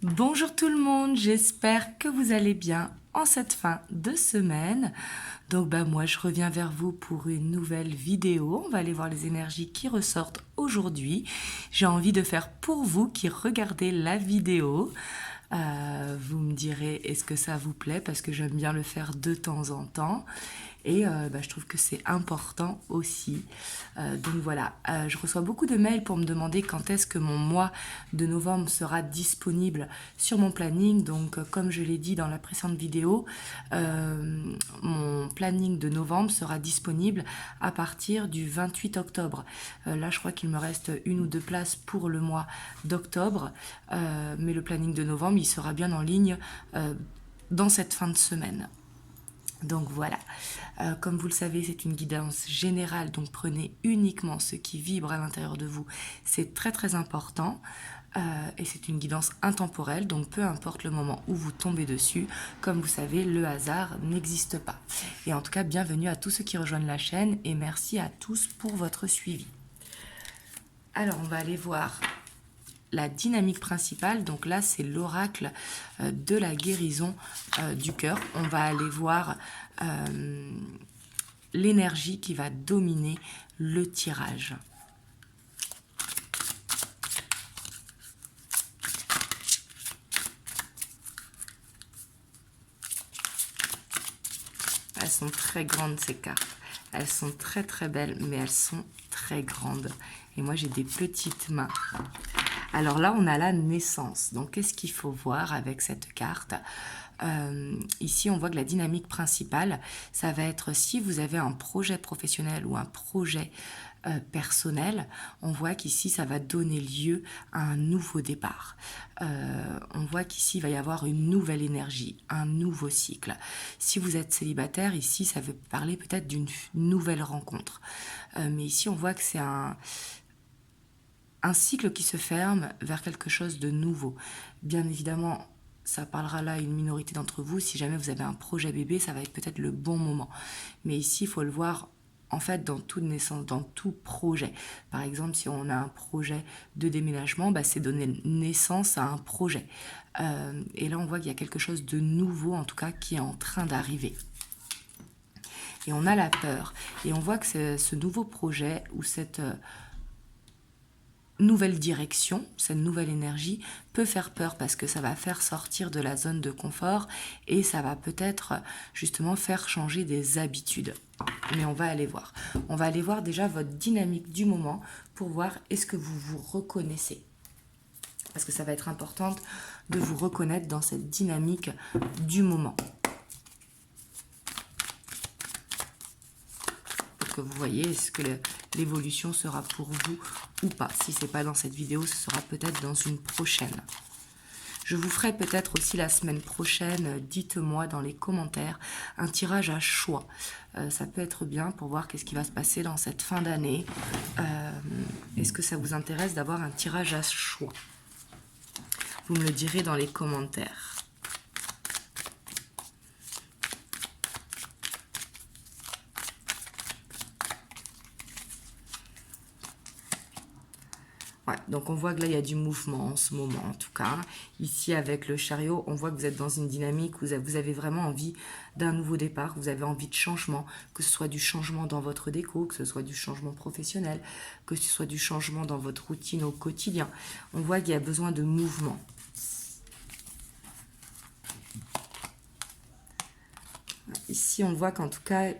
Bonjour tout le monde, j'espère que vous allez bien en cette fin de semaine. Donc moi je reviens vers vous pour une nouvelle vidéo. On va aller voir les énergies qui ressortent aujourd'hui. J'ai envie de faire pour vous qui regardez la vidéo. Vous me direz est-ce que ça vous plaît parce que j'aime bien le faire de temps en temps. Et je trouve que c'est important aussi. Donc voilà, je reçois beaucoup de mails pour me demander quand est-ce que mon mois de novembre sera disponible sur mon planning. Donc comme je l'ai dit dans la précédente vidéo, mon planning de novembre sera disponible à partir du 28 octobre. Là, je crois qu'il me reste une ou deux places pour le mois d'octobre. Mais le planning de novembre, il sera bien en ligne dans cette fin de semaine. Donc voilà, comme vous le savez, c'est une guidance générale, donc prenez uniquement ce qui vibre à l'intérieur de vous. C'est très très important et c'est une guidance intemporelle, donc peu importe le moment où vous tombez dessus, comme vous savez, le hasard n'existe pas. Et en tout cas, bienvenue à tous ceux qui rejoignent la chaîne et merci à tous pour votre suivi. Alors, on va aller voir la dynamique principale, donc là c'est l'oracle de la guérison du cœur. On va aller voir l'énergie qui va dominer le tirage. Elles sont très grandes ces cartes. Elles sont très très belles, mais elles sont très grandes. Et moi j'ai des petites mains. Alors là, on a la naissance. Donc, qu'est-ce qu'il faut voir avec cette carte ? Ici, on voit que la dynamique principale, ça va être si vous avez un projet professionnel ou un projet personnel, on voit qu'ici, ça va donner lieu à un nouveau départ. On voit qu'ici, il va y avoir une nouvelle énergie, un nouveau cycle. Si vous êtes célibataire, ici, ça veut parler peut-être d'une nouvelle rencontre. Mais ici, on voit que c'est un cycle qui se ferme vers quelque chose de nouveau. Bien évidemment, ça parlera là à une minorité d'entre vous. Si jamais vous avez un projet bébé, ça va être peut-être le bon moment. Mais ici, il faut le voir en fait dans toute naissance, dans tout projet. Par exemple, si on a un projet de déménagement, c'est donner naissance à un projet. Et là, on voit qu'il y a quelque chose de nouveau, en tout cas, qui est en train d'arriver. Et on a la peur. Et on voit que ce nouveau projet ou cette nouvelle direction, cette nouvelle énergie peut faire peur parce que ça va faire sortir de la zone de confort et ça va peut-être justement faire changer des habitudes. Mais on va aller voir. On va aller voir déjà votre dynamique du moment pour voir est-ce que vous vous reconnaissez. Parce que ça va être important de vous reconnaître dans cette dynamique du moment. Que vous voyez, est-ce que l'évolution sera pour vous ou pas. Si ce n'est pas dans cette vidéo, ce sera peut-être dans une prochaine. Je vous ferai peut-être aussi la semaine prochaine, dites-moi dans les commentaires, un tirage à choix. Ça peut être bien pour voir qu'est-ce qui va se passer dans cette fin d'année. Est-ce que ça vous intéresse d'avoir un tirage à choix? Vous me le direz dans les commentaires. Ouais, donc on voit que là, il y a du mouvement en ce moment, en tout cas. Ici, avec le chariot, on voit que vous êtes dans une dynamique où vous avez vraiment envie d'un nouveau départ, vous avez envie de changement, que ce soit du changement dans votre déco, que ce soit du changement professionnel, que ce soit du changement dans votre routine au quotidien. On voit qu'il y a besoin de mouvement. Ici, on voit qu'en tout cas,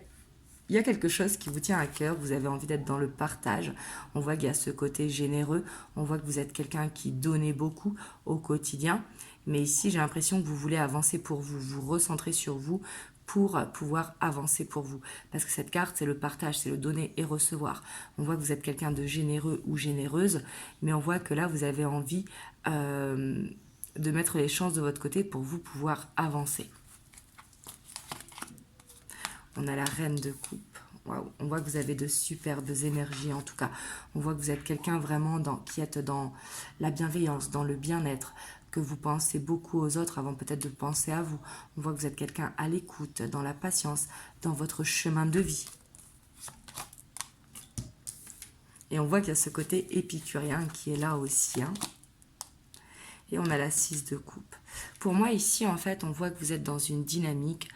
il y a quelque chose qui vous tient à cœur, vous avez envie d'être dans le partage. On voit qu'il y a ce côté généreux, on voit que vous êtes quelqu'un qui donnait beaucoup au quotidien. Mais ici, j'ai l'impression que vous voulez avancer pour vous, vous recentrer sur vous pour pouvoir avancer pour vous. Parce que cette carte, c'est le partage, c'est le donner et recevoir. On voit que vous êtes quelqu'un de généreux ou généreuse, mais on voit que là, vous avez envie de mettre les chances de votre côté pour vous pouvoir avancer. On a la reine de coupe. Waouh. On voit que vous avez de superbes énergies en tout cas. On voit que vous êtes quelqu'un vraiment qui est dans la bienveillance, dans le bien-être, que vous pensez beaucoup aux autres avant peut-être de penser à vous. On voit que vous êtes quelqu'un à l'écoute, dans la patience, dans votre chemin de vie. Et on voit qu'il y a ce côté épicurien qui est là aussi. Et on a la 6 de coupe. Pour moi, ici, en fait, on voit que vous êtes dans une dynamique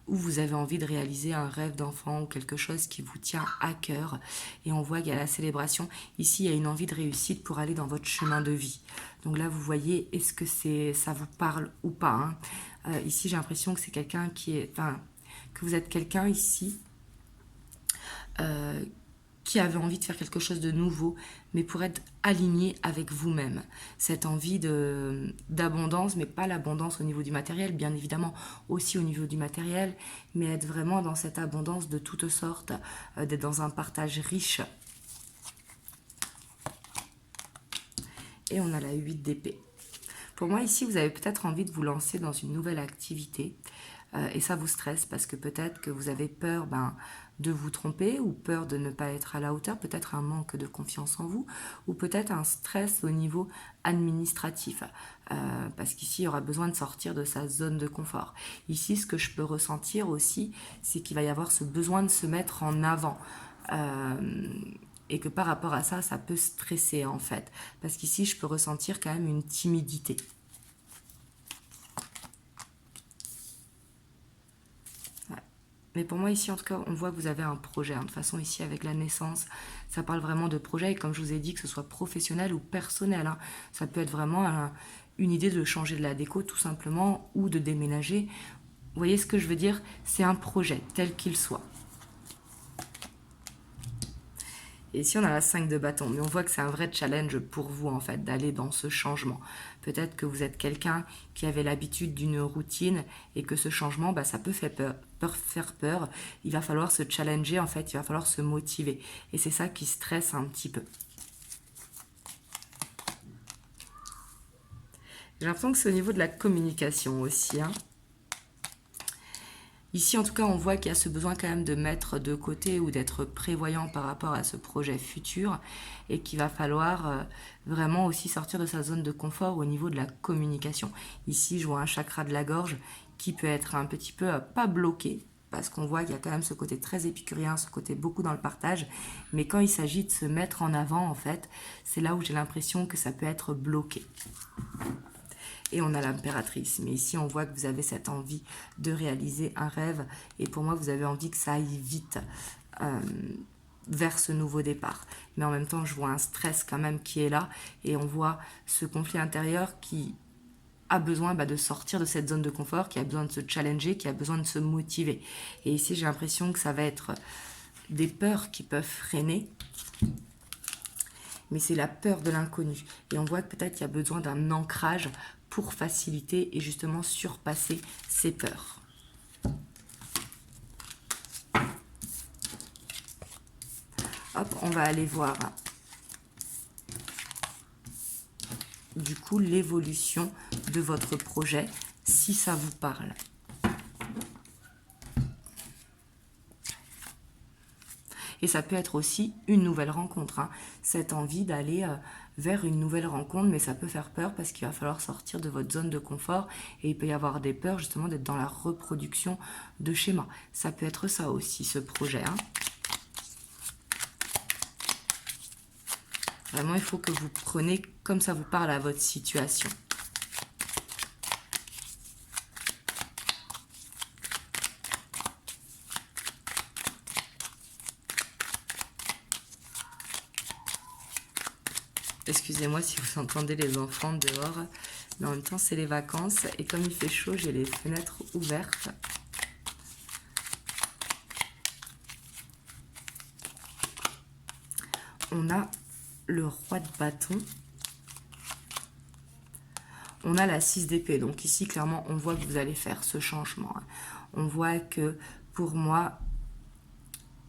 où vous avez envie de réaliser un rêve d'enfant ou quelque chose qui vous tient à cœur. Et on voit qu'il y a la célébration. Ici, il y a une envie de réussite pour aller dans votre chemin de vie. Donc là, vous voyez, est-ce que ça vous parle ou pas, hein. Ici, j'ai l'impression que c'est quelqu'un que vous êtes quelqu'un ici qui avait envie de faire quelque chose de nouveau, mais pour être aligné avec vous-même. Cette envie d'abondance, mais pas l'abondance au niveau du matériel, bien évidemment aussi au niveau du matériel, mais être vraiment dans cette abondance de toutes sortes, d'être dans un partage riche. Et on a la 8 d'épée. Pour moi, ici, vous avez peut-être envie de vous lancer dans une nouvelle activité. Et ça vous stresse parce que peut-être que vous avez peur de vous tromper ou peur de ne pas être à la hauteur, peut-être un manque de confiance en vous ou peut-être un stress au niveau administratif parce qu'ici il y aura besoin de sortir de sa zone de confort. Ici ce que je peux ressentir aussi c'est qu'il va y avoir ce besoin de se mettre en avant et que par rapport à ça, ça peut stresser en fait parce qu'ici je peux ressentir quand même une timidité. Mais pour moi, ici, en tout cas, on voit que vous avez un projet. De toute façon, ici, avec la naissance, ça parle vraiment de projet. Et comme je vous ai dit, que ce soit professionnel ou personnel, hein, ça peut être vraiment une idée de changer de la déco, tout simplement, ou de déménager. Vous voyez ce que je veux dire? C'est un projet, tel qu'il soit. Et ici, on a la 5 de bâton. Mais on voit que c'est un vrai challenge pour vous, en fait, d'aller dans ce changement. Peut-être que vous êtes quelqu'un qui avait l'habitude d'une routine et que ce changement, ça peut faire peur. Il va falloir se challenger, en fait. Il va falloir se motiver. Et c'est ça qui stresse un petit peu. J'ai l'impression que c'est au niveau de la communication aussi, hein. Ici, en tout cas, on voit qu'il y a ce besoin quand même de mettre de côté ou d'être prévoyant par rapport à ce projet futur et qu'il va falloir vraiment aussi sortir de sa zone de confort au niveau de la communication. Ici, je vois un chakra de la gorge qui peut être un petit peu pas bloqué parce qu'on voit qu'il y a quand même ce côté très épicurien, ce côté beaucoup dans le partage. Mais quand il s'agit de se mettre en avant, en fait, c'est là où j'ai l'impression que ça peut être bloqué. Et on a l'impératrice. Mais ici, on voit que vous avez cette envie de réaliser un rêve. Et pour moi, vous avez envie que ça aille vite vers ce nouveau départ. Mais en même temps, je vois un stress quand même qui est là. Et on voit ce conflit intérieur qui a besoin de sortir de cette zone de confort, qui a besoin de se challenger, qui a besoin de se motiver. Et ici, j'ai l'impression que ça va être des peurs qui peuvent freiner. Mais c'est la peur de l'inconnu. Et on voit que peut-être il y a besoin d'un ancrage pour faciliter et justement surpasser ces peurs. Hop, on va aller voir du coup l'évolution de votre projet, si ça vous parle. Et ça peut être aussi une nouvelle rencontre, hein. Cette envie d'aller vers une nouvelle rencontre, mais ça peut faire peur parce qu'il va falloir sortir de votre zone de confort et il peut y avoir des peurs justement d'être dans la reproduction de schémas. Ça peut être ça aussi, ce projet, hein. Vraiment, il faut que vous preniez comme ça vous parle à votre situation. Excusez-moi si vous entendez les enfants dehors, mais en même temps c'est les vacances et comme il fait chaud, j'ai les fenêtres ouvertes. On a le roi de bâton. On a la 6 d'épée, donc ici clairement on voit que vous allez faire ce changement. On voit que pour moi,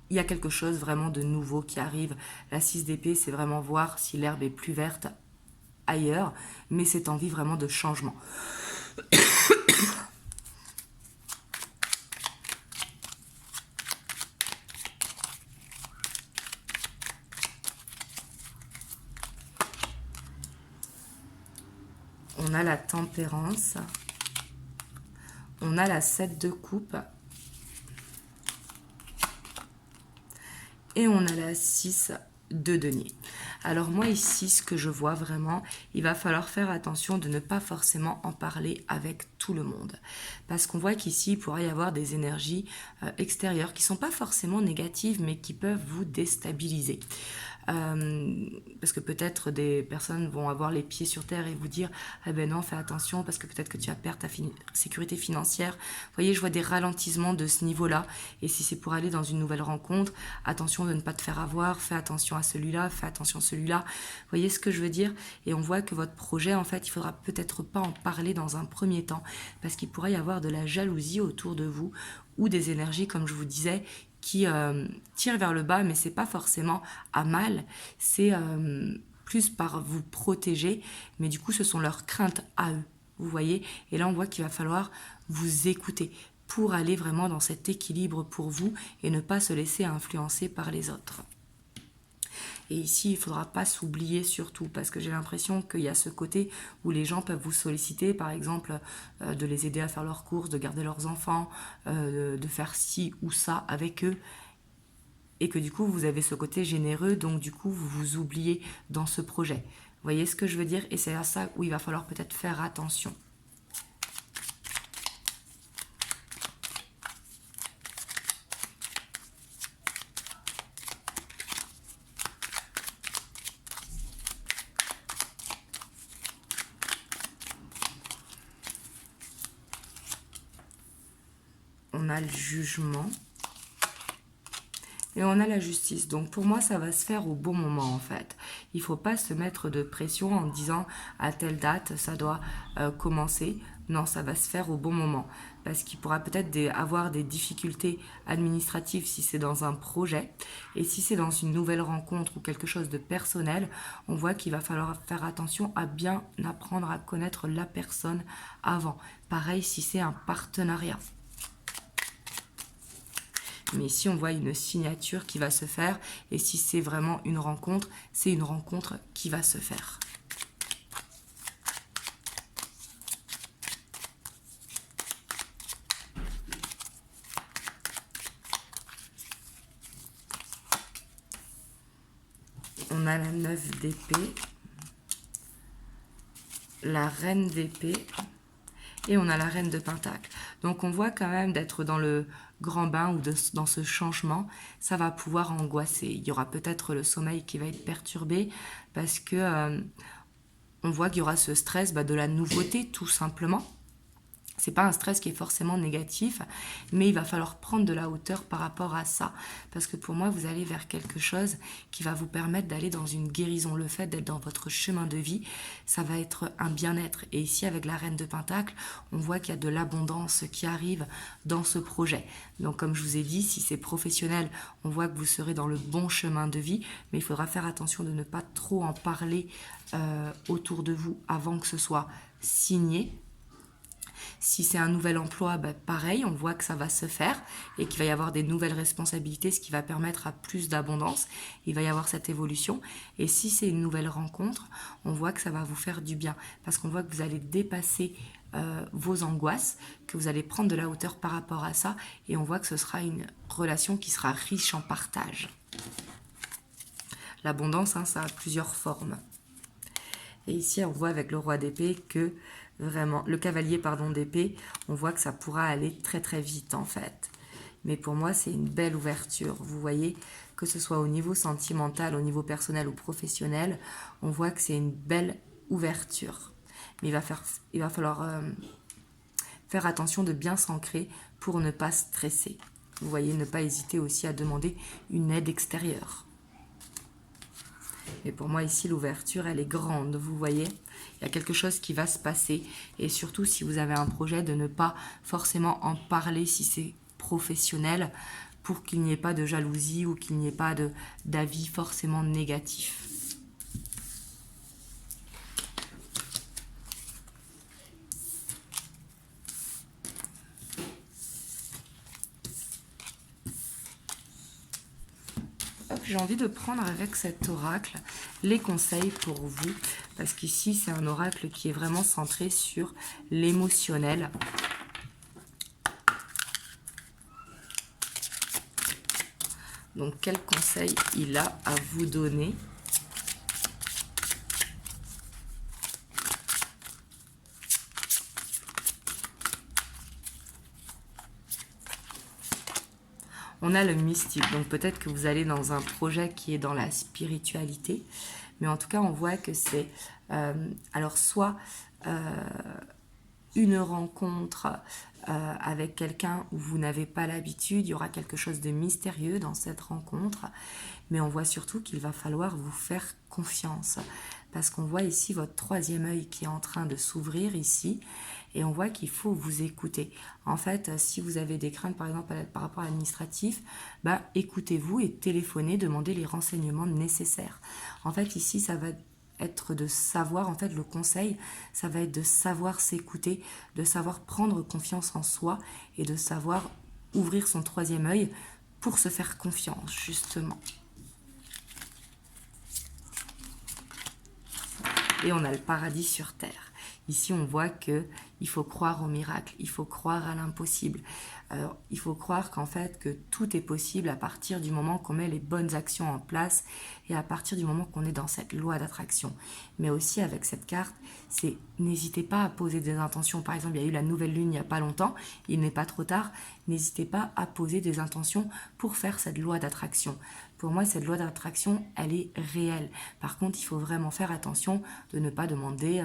il y a quelque chose vraiment de nouveau qui arrive. La 6 d'épée, c'est vraiment voir si l'herbe est plus verte ailleurs, mais cette envie vraiment de changement. On a la tempérance. On a la 7 de coupe. Et on a la 6 de denier. Alors moi ici, ce que je vois vraiment, il va falloir faire attention de ne pas forcément en parler avec tout le monde. Parce qu'on voit qu'ici, il pourrait y avoir des énergies extérieures qui ne sont pas forcément négatives, mais qui peuvent vous déstabiliser. Parce que peut-être des personnes vont avoir les pieds sur terre et vous dire ah ben non, fais attention parce que peut-être que tu vas perdre ta sécurité financière. Vous voyez, je vois des ralentissements de ce niveau-là, et si c'est pour aller dans une nouvelle rencontre, attention de ne pas te faire avoir, fais attention à celui-là, fais attention à celui-là. Vous voyez ce que je veux dire? Et on voit que votre projet, en fait, il faudra peut-être pas en parler dans un premier temps, parce qu'il pourrait y avoir de la jalousie autour de vous, ou des énergies, comme je vous disais, qui tirent vers le bas, mais c'est pas forcément à mal, c'est plus par vous protéger, mais du coup ce sont leurs craintes à eux, vous voyez. Et là on voit qu'il va falloir vous écouter pour aller vraiment dans cet équilibre pour vous et ne pas se laisser influencer par les autres. Et ici, il ne faudra pas s'oublier surtout, parce que j'ai l'impression qu'il y a ce côté où les gens peuvent vous solliciter, par exemple, de les aider à faire leurs courses, de garder leurs enfants, de faire ci ou ça avec eux. Et que du coup, vous avez ce côté généreux, donc du coup, vous vous oubliez dans ce projet. Vous voyez ce que je veux dire? Et c'est à ça où il va falloir peut-être faire attention. On a le jugement et on a la justice. Donc pour moi, ça va se faire au bon moment en fait. Il ne faut pas se mettre de pression en disant à telle date, ça doit commencer. Non, ça va se faire au bon moment. Parce qu'il pourra peut-être avoir des difficultés administratives si c'est dans un projet. Et si c'est dans une nouvelle rencontre ou quelque chose de personnel, on voit qu'il va falloir faire attention à bien apprendre à connaître la personne avant. Pareil si c'est un partenariat. Mais ici, on voit une signature qui va se faire. Et si c'est vraiment une rencontre, c'est une rencontre qui va se faire. On a la 9 d'épée, la reine d'épée et on a la reine de pentacle. Donc on voit quand même d'être dans le grand bain ou dans ce changement, ça va pouvoir angoisser. Il y aura peut-être le sommeil qui va être perturbé parce que on voit qu'il y aura ce stress de la nouveauté tout simplement. C'est pas un stress qui est forcément négatif, mais il va falloir prendre de la hauteur par rapport à ça. Parce que pour moi, vous allez vers quelque chose qui va vous permettre d'aller dans une guérison. Le fait d'être dans votre chemin de vie, ça va être un bien-être. Et ici, avec la reine de Pentacle, on voit qu'il y a de l'abondance qui arrive dans ce projet. Donc, comme je vous ai dit, si c'est professionnel, on voit que vous serez dans le bon chemin de vie, mais il faudra faire attention de ne pas trop en parler autour de vous avant que ce soit signé. Si c'est un nouvel emploi, pareil, on voit que ça va se faire et qu'il va y avoir des nouvelles responsabilités, ce qui va permettre à plus d'abondance. Il va y avoir cette évolution. Et si c'est une nouvelle rencontre, on voit que ça va vous faire du bien parce qu'on voit que vous allez dépasser vos angoisses, que vous allez prendre de la hauteur par rapport à ça et on voit que ce sera une relation qui sera riche en partage. L'abondance, ça a plusieurs formes. Et ici, on voit avec le roi d'épée que vraiment, le cavalier d'épée, on voit que ça pourra aller très très vite en fait. Mais pour moi, c'est une belle ouverture. Vous voyez, que ce soit au niveau sentimental, au niveau personnel ou professionnel, on voit que c'est une belle ouverture. Mais il va falloir faire attention de bien s'ancrer pour ne pas stresser. Vous voyez, ne pas hésiter aussi à demander une aide extérieure. Mais pour moi, ici, l'ouverture, elle est grande, vous voyez. Il y a quelque chose qui va se passer. Et surtout, si vous avez un projet, de ne pas forcément en parler si c'est professionnel, pour qu'il n'y ait pas de jalousie ou qu'il n'y ait pas d'avis forcément négatifs. J'ai envie de prendre avec cet oracle les conseils pour vous, parce qu'ici c'est un oracle qui est vraiment centré sur l'émotionnel. Donc quel conseil il a à vous donner? On a le mystique, donc peut-être que vous allez dans un projet qui est dans la spiritualité, mais en tout cas on voit que c'est alors soit une rencontre avec quelqu'un où vous n'avez pas l'habitude, il y aura quelque chose de mystérieux dans cette rencontre, mais on voit surtout qu'il va falloir vous faire confiance, parce qu'on voit ici votre troisième œil qui est en train de s'ouvrir ici, et on voit qu'il faut vous écouter. En fait, si vous avez des craintes, par exemple, par rapport à l'administratif, écoutez-vous et téléphonez, demandez les renseignements nécessaires. En fait, ici, ça va être de savoir, en fait, le conseil, ça va être de savoir s'écouter, de savoir prendre confiance en soi et de savoir ouvrir son troisième œil pour se faire confiance, justement. Et on a le paradis sur terre. Ici, on voit qu'il faut croire au miracle, il faut croire à l'impossible. Il faut croire qu'en fait, que tout est possible à partir du moment qu'on met les bonnes actions en place et à partir du moment qu'on est dans cette loi d'attraction. Mais aussi avec cette carte, c'est n'hésitez pas à poser des intentions. Par exemple, il y a eu la nouvelle lune il n'y a pas longtemps, il n'est pas trop tard. N'hésitez pas à poser des intentions pour faire cette loi d'attraction. Pour moi, cette loi d'attraction, elle est réelle. Par contre, il faut vraiment faire attention de ne pas demander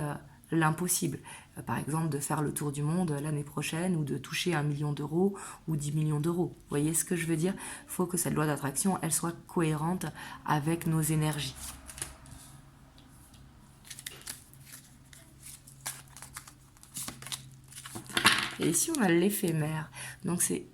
l'impossible. Par exemple, de faire le tour du monde l'année prochaine ou de toucher 1 million d'euros ou 10 millions d'euros. Vous voyez ce que je veux dire? Il faut que cette loi d'attraction, elle soit cohérente avec nos énergies. Et ici, on a l'éphémère. Donc, c'est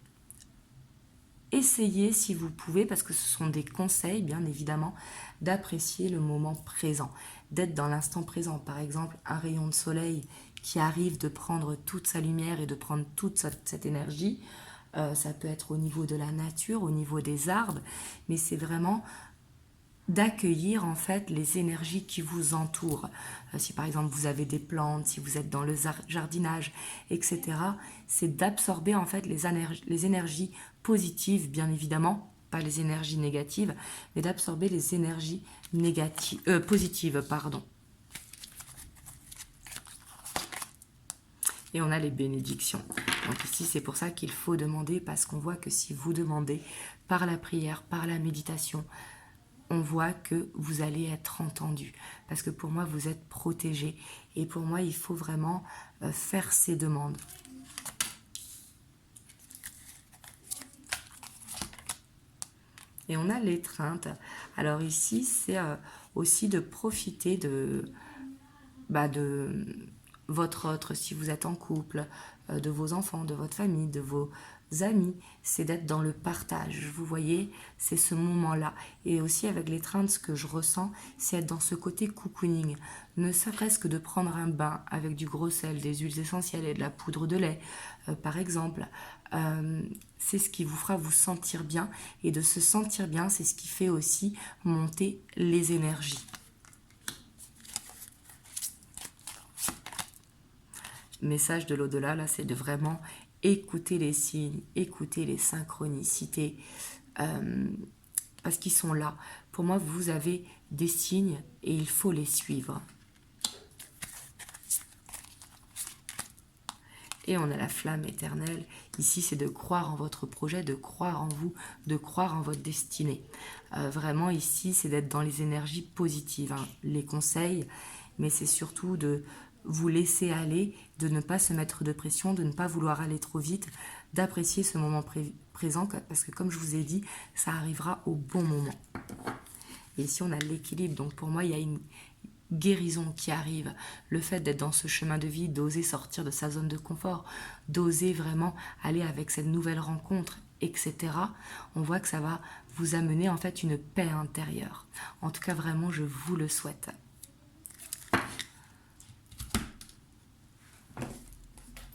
essayez, si vous pouvez, parce que ce sont des conseils, bien évidemment, d'apprécier le moment présent, d'être dans l'instant présent. Par exemple, un rayon de soleil qui arrive de prendre toute sa lumière et de prendre toute cette énergie, ça peut être au niveau de la nature, au niveau des arbres, mais c'est vraiment d'accueillir en fait les énergies qui vous entourent. Si par exemple vous avez des plantes, si vous êtes dans le jardinage, etc., c'est d'absorber en fait les énergies positives, bien évidemment, pas les énergies négatives, mais d'absorber les énergies positives, pardon. Et on a les bénédictions. Donc ici, c'est pour ça qu'il faut demander, parce qu'on voit que si vous demandez par la prière, par la méditation, on voit que vous allez être entendu. Parce que pour moi, vous êtes protégé. Et pour moi, il faut vraiment faire ces demandes. Et on a l'étreinte. Alors ici, c'est aussi de profiter de votre autre, si vous êtes en couple, de vos enfants, de votre famille, de vos amis, c'est d'être dans le partage. Vous voyez, c'est ce moment-là. Et aussi avec l'étreinte, ce que je ressens, c'est être dans ce côté cocooning. Ne serait-ce que de prendre un bain avec du gros sel, des huiles essentielles et de la poudre de lait, par exemple. C'est ce qui vous fera vous sentir bien. Et de se sentir bien, c'est ce qui fait aussi monter les énergies. Message de l'au-delà, là, c'est de vraiment écouter les signes, écouter les synchronicités, parce qu'ils sont là. Pour moi, vous avez des signes et il faut les suivre. Et on a la flamme éternelle. Ici, c'est de croire en votre projet, de croire en vous, de croire en votre destinée. Vraiment, ici, c'est d'être dans les énergies positives. Hein. Les conseils, mais c'est surtout de vous laisser aller, de ne pas se mettre de pression, de ne pas vouloir aller trop vite, d'apprécier ce moment présent, parce que comme je vous ai dit, ça arrivera au bon moment. Et ici, on a l'équilibre. Donc pour moi, il y a une guérison qui arrive. Le fait d'être dans ce chemin de vie, d'oser sortir de sa zone de confort, d'oser vraiment aller avec cette nouvelle rencontre, etc. On voit que ça va vous amener en fait une paix intérieure. En tout cas, vraiment, je vous le souhaite.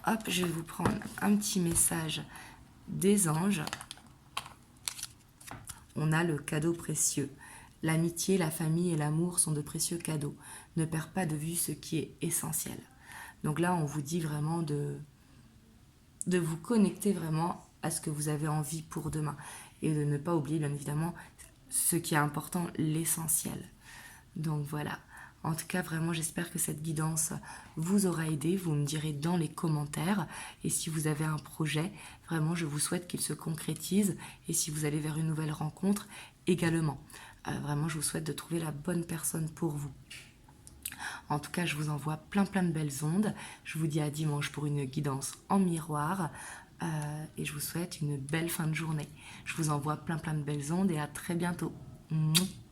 Hop, je vais vous prendre un petit message des anges. On a le cadeau précieux. L'amitié, la famille et l'amour sont de précieux cadeaux. Ne perds pas de vue ce qui est essentiel. Donc là, on vous dit vraiment de vous connecter vraiment à ce que vous avez envie pour demain. Et de ne pas oublier, bien évidemment, ce qui est important, l'essentiel. Donc voilà. En tout cas, vraiment, j'espère que cette guidance vous aura aidé. Vous me direz dans les commentaires. Et si vous avez un projet, vraiment, je vous souhaite qu'il se concrétise. Et si vous allez vers une nouvelle rencontre, également. Vraiment, je vous souhaite de trouver la bonne personne pour vous. En tout cas, je vous envoie plein de belles ondes. Je vous dis à dimanche pour une guidance en miroir. Et je vous souhaite une belle fin de journée. Je vous envoie plein de belles ondes et à très bientôt. Mouah.